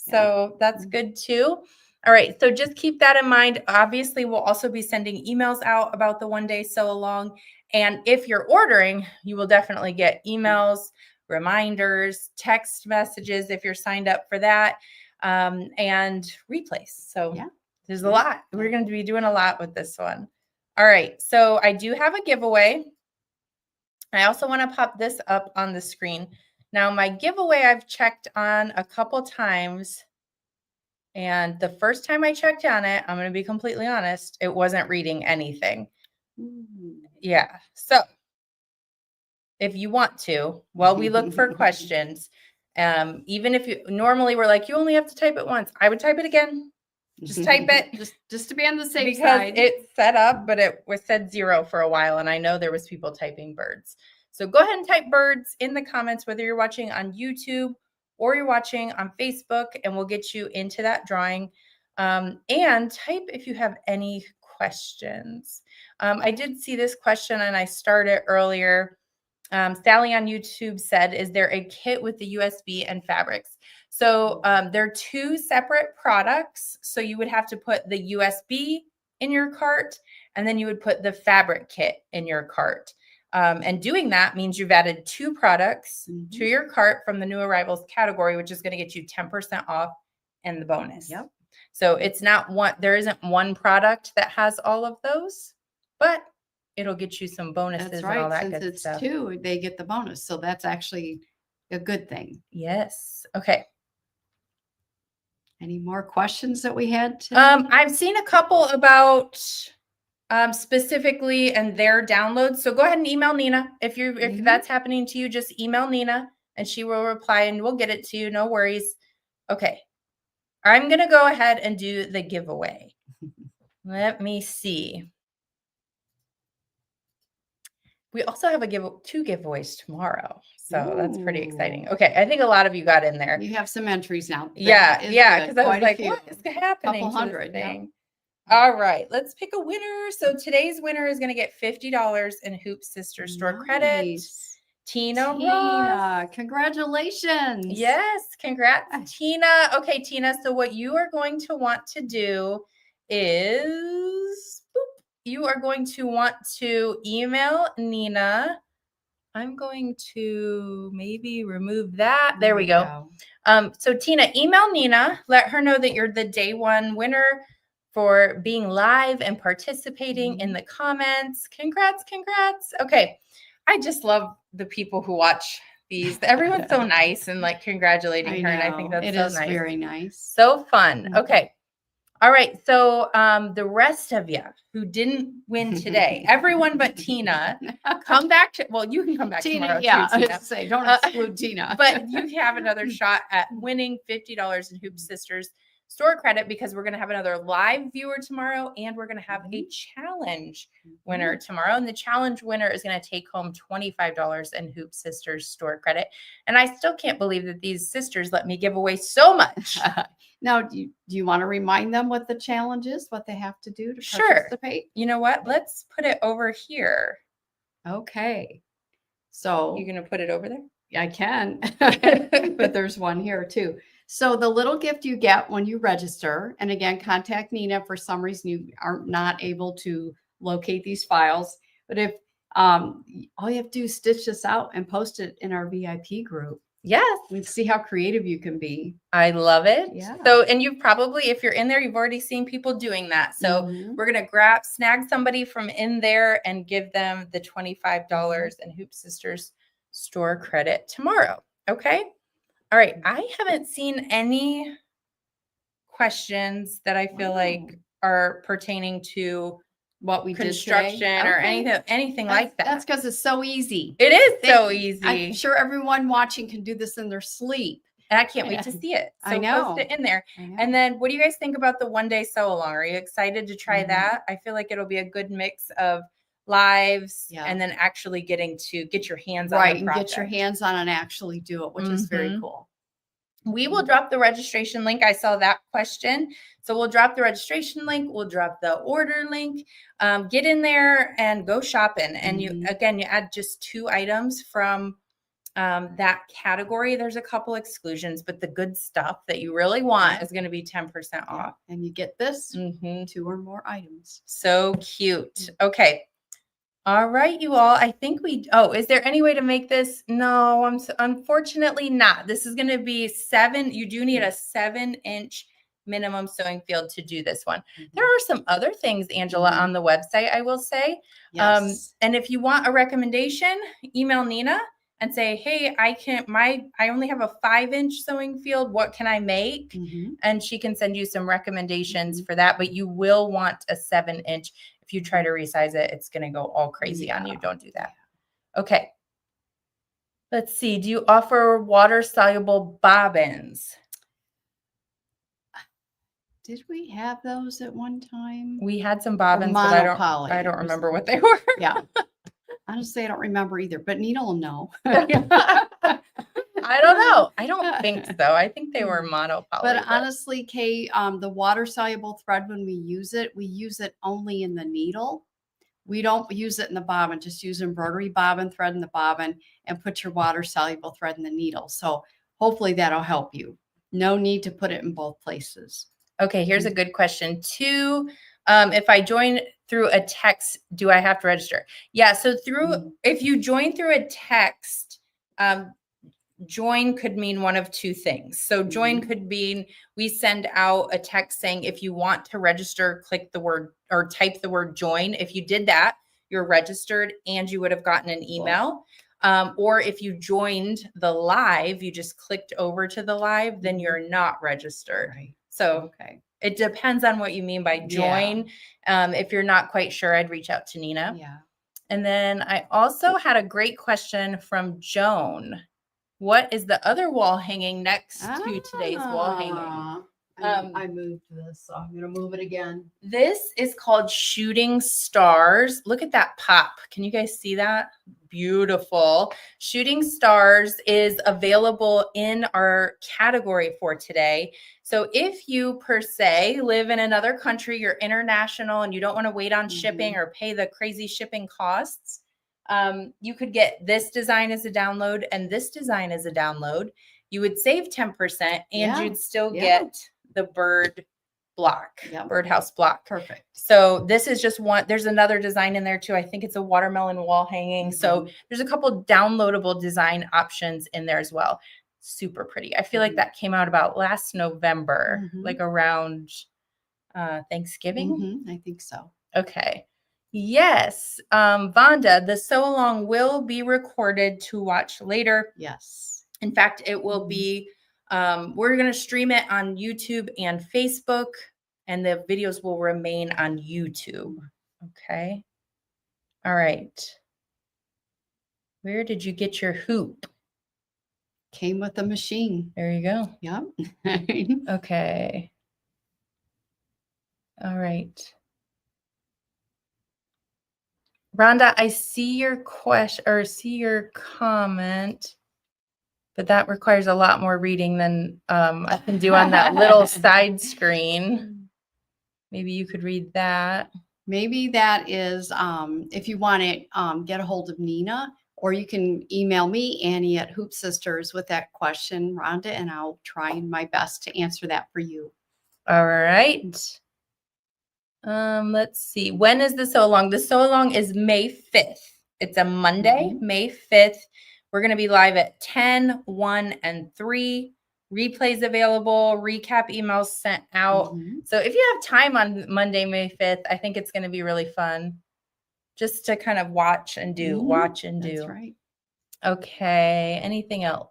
Yeah. So that's good too. All right. So just keep that in mind. Obviously, we'll also be sending emails out about the 1 day sew along. And if you're ordering, you will definitely get emails reminders, text messages if you're signed up for that, and replays. So Yeah. there's a lot. We're going to be doing a lot with this one. All right. So I do have a giveaway. I also want to pop this up on the screen. Now, my giveaway I've checked on a couple times. And the first time I checked on it, I'm going to be completely honest, it wasn't reading anything. Yeah. So if you want to, while we look for questions, even if you normally we're like, you only have to type it once, I would type it again. Just type it. just to be on the safe Because side. it's set up, but it was said 0 for a while. And I know there was people typing birds. So go ahead and type birds in the comments, whether you're watching on YouTube or you're watching on Facebook, and we'll get you into that drawing. And type if you have any questions. I did see this question and I started earlier. Sally on YouTube said, is there a kit with the USB and fabrics? So they're 2 separate products. So you would have to put the USB in your cart, and then you would put the fabric kit in your cart. And doing that means you've added 2 products to your cart from the new arrivals category, which is going to get you 10% off and the bonus. Yep. So it's not one, there isn't one product that has all of those, but it'll get you some bonuses. That's and all right. that Since good it's stuff. 2, they get the bonus. So that's actually a good thing. Yes. Okay. Any more questions that we had today? I've seen a couple about specifically and their downloads. So go ahead and email Nina. If that's happening to you, just email Nina and she will reply and we'll get it to you. No worries. Okay. I'm going to go ahead and do the giveaway. Let me see. We also have 2 giveaways tomorrow. So that's pretty exciting. Okay. I think a lot of you got in there. You have some entries now. Yeah. That is Yeah. good. Because I was Quite a like, few. what is happening? Couple to hundred, this yeah. thing? All right. Let's pick a winner. So today's winner is going to get $50 in Hoop Sister store credit. Nice. Tina Ross. Tina, congratulations. Yes, congrats, Tina. Okay, Tina, so what you are going to want to do is you are going to want to email Nina. I'm going to maybe remove that. There we go. So Tina, email Nina, let her know that you're the day 1 winner for being live and participating in the comments. Congrats. Okay. I just love the people who watch these. Everyone's so nice and like congratulating her. And I think that's it so is nice. very nice. So fun. Okay. All right. So the rest of you who didn't win today, everyone but Tina, come back to, well, you can come back Tina, tomorrow. yeah, too, Tina. say don't exclude Tina. But you have another shot at winning $50 in Hoop Sisters store credit because we're going to have another live viewer tomorrow and we're going to have a challenge winner tomorrow. And the challenge winner is going to take home $25 in Hoop Sisters store credit. And I still can't believe that these sisters let me give away so much. Now, do you want to remind them what the challenge is, what they have to do to participate? You know what? Let's put it over here. Okay. So you're going to put it over there? I can, but there's one here too. So the little gift you get when you register, and again, contact Nina for some reason you are not able to locate these files. But if all you have to do is stitch this out and post it in our VIP group. Yes. And see how creative you can be. I love it. Yeah. So, and you've probably, if you're in there, you've already seen people doing that. So we're going to snag somebody from in there and give them the $25 in Hoop Sisters store credit tomorrow. Okay. All right. I haven't seen any questions that I feel like are pertaining to what we construction did today. or anything like that. That's because it's so easy. It is so easy. I'm sure everyone watching can do this in their sleep. And I can't wait to see it. So I know. post it in there. And then what do you guys think about the 1-day sew along? Are you excited to try that? I feel like it'll be a good mix of lives and then actually getting to get your hands on the and get your hands on and actually do it, which is very cool. We will drop the registration link. I saw that question. So we'll drop the registration link. We'll drop the order link. Get in there and go shopping. And you add just 2 items from that category. There's a couple exclusions, but the good stuff that you really want is going to be 10% off. And you get this 2 or more items. So cute. Okay. All right, you all. I think oh, is there any way to make this? No, unfortunately not. This is going to be 7. You do need a 7-inch minimum sewing field to do this one. There are some other things, Angela, on the website, I will say. Yes. And if you want a recommendation, email Nina and say, hey, I only have a 5-inch sewing field. What can I make? And she can send you some recommendations for that. But you will want a 7-inch. If you try to resize it, it's going to go all crazy on you. Don't do that. Okay. Let's see. Do you offer water soluble bobbins? Did we have those at one time? We had some bobbins, but I don't remember what they were. Yeah. Honestly, I don't remember either, but Nina will know. I don't know. I don't think so. I think they were monopoly. But honestly, Kay, the water soluble thread, when we use it only in the needle. We don't use it in the bobbin. Just use embroidery bobbin thread in the bobbin and put your water soluble thread in the needle. So hopefully that'll help you. No need to put it in both places. Okay, here's a good question. 2, if I join through a text, do I have to register? Yeah, so if you join through a text, join could mean one of 2 things. So join could mean we send out a text saying, if you want to register, click the word or type the word join. If you did that, you're registered and you would have gotten an email. Or if you joined the live, you just clicked over to the live, then you're not registered. Right. So it depends on what you mean by join. If you're not quite sure, I'd reach out to Nina. Yeah. And then I also had a great question from Joan. What is the other wall hanging next to today's wall hanging? I moved this, so I'm going to move it again. This is called Shooting Stars. Look at that pop. Can you guys see that? Beautiful. Shooting Stars is available in our category for today. So if you, per se, live in another country, you're international, and you don't want to wait on shipping or pay the crazy shipping costs, you could get this design as a download and this design as a download. You would save 10% and you'd still get the bird block, birdhouse block. Perfect. So this is just one. There's another design in there too. I think it's a watermelon wall hanging. So there's a couple downloadable design options in there as well. Super pretty. I feel like that came out about last November, like around Thanksgiving. I think so. Okay. Yes. Vonda, the sew along will be recorded to watch later. Yes. In fact, it will be, we're going to stream it on YouTube and Facebook, and the videos will remain on YouTube. Okay. All right. Where did you get your hoop? Came with the machine. There you go. Yep. Okay. All right. Rhonda, I see your question or see your comment, but that requires a lot more reading than I can do on that little side screen. Maybe you could read that. Maybe that is, if you want it, get a hold of Nina, or you can email me, Annie at Hoop Sisters, with that question, Rhonda, and I'll try my best to answer that for you. All right. Let's see. When is the sew along? The sew along is May 5th. It's a Monday, May 5th. We're going to be live at 10, 1, and 3. Replays available, recap emails sent out. So if you have time on Monday, May 5th, I think it's going to be really fun just to kind of watch and do, watch and do. That's right. Okay. Anything else?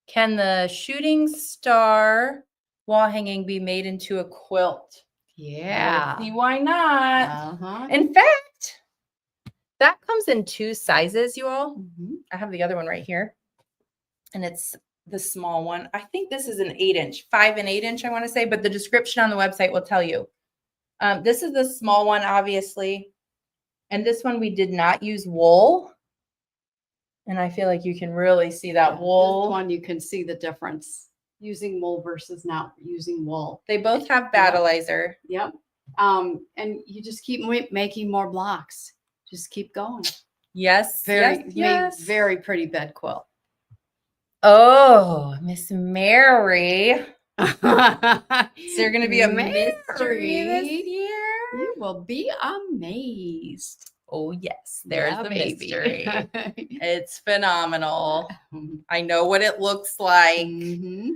Can the shooting star wall hanging be made into a quilt? Yeah. See, why not? In fact, that comes in 2 sizes, you all. I have the other one right here, and it's the small one. I think this is an 8-inch, 5 and 8-inch, I want to say, but the description on the website will tell you. This is the small one, obviously, and this one we did not use wool, and I feel like you can really see that wool. This one you can see the difference using wool versus not using wool. They both have battleizer. Yep. And you just keep making more blocks. Just keep going. Yes. Very pretty bed quilt. Oh, Miss Mary. So you're going to be a mystery this year? will be amazed. Oh, yes. There's Yeah, the baby. mystery. It's phenomenal. I know what it looks like. Mhm.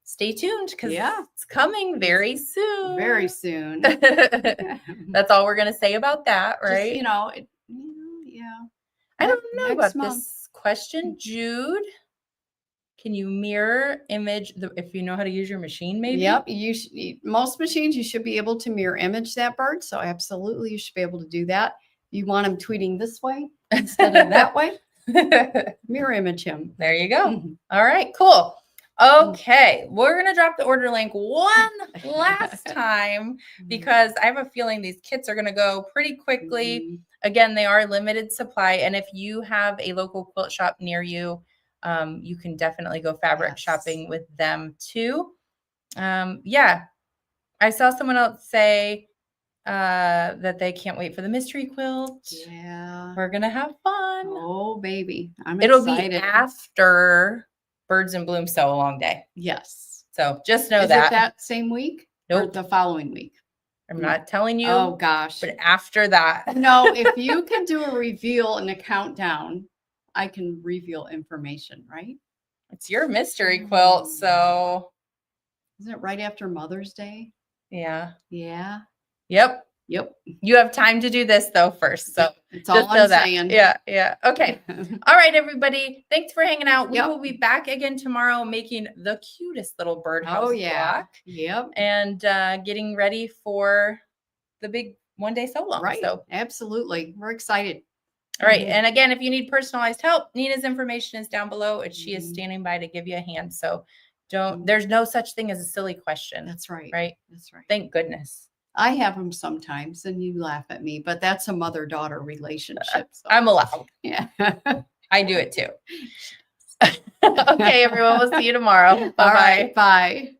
Stay tuned because Yeah. it's coming very soon. Very soon. That's all we're gonna say about that, Just, right? yeah. I don't know Next about month. this question, Jude. Can you mirror image if you know how to use your machine? Maybe. Yep. Most machines you should be able to mirror image that bird. So absolutely, you should be able to do that. You want him tweeting this way instead of that way. Mirror image him. There you go. Mhm. All right, cool. Okay, we're gonna drop the order link one last time because I have a feeling these kits are gonna go pretty quickly. Mhm. Again, they are limited supply, and if you have a local quilt shop near you, you can definitely go fabric Yes. shopping with them too. Yeah, I saw someone else say that they can't wait for the mystery quilt. Yeah. We're gonna have fun. Oh, baby. I'm It'll excited. be after Birds in Bloom Sew a Long Day. Yes. So just know Is it that same week? Or Nope. the following week? I'm not telling you, Oh, gosh. but after that. No, if you can do a reveal and a countdown, I can reveal information, right? It's your mystery quilt. So Isn't it right after Mother's Day? yeah. Yeah. Yep. Yep. You have time to do this though first. So It's just all know I'm that. saying. Yeah. Yeah. Okay. All right, everybody. Thanks for hanging out. We Yep. will be back again tomorrow making the cutest little birdhouse Oh, yeah. block Yep. and getting ready for the big one-day sew along. Right. So Absolutely. We're excited. all right. Mhm. And again, if you need personalized help, Nina's information is down below and she is Mhm. standing by to give you a hand. So don't, Mhm. there's no such thing as a silly question. That's right. Right. That's right. Thank goodness. I have them sometimes and you laugh at me, but that's a mother-daughter relationship. So. I'm allowed. Yeah. I do it too. Okay, everyone. We'll see you tomorrow. Bye-bye. All right. Bye.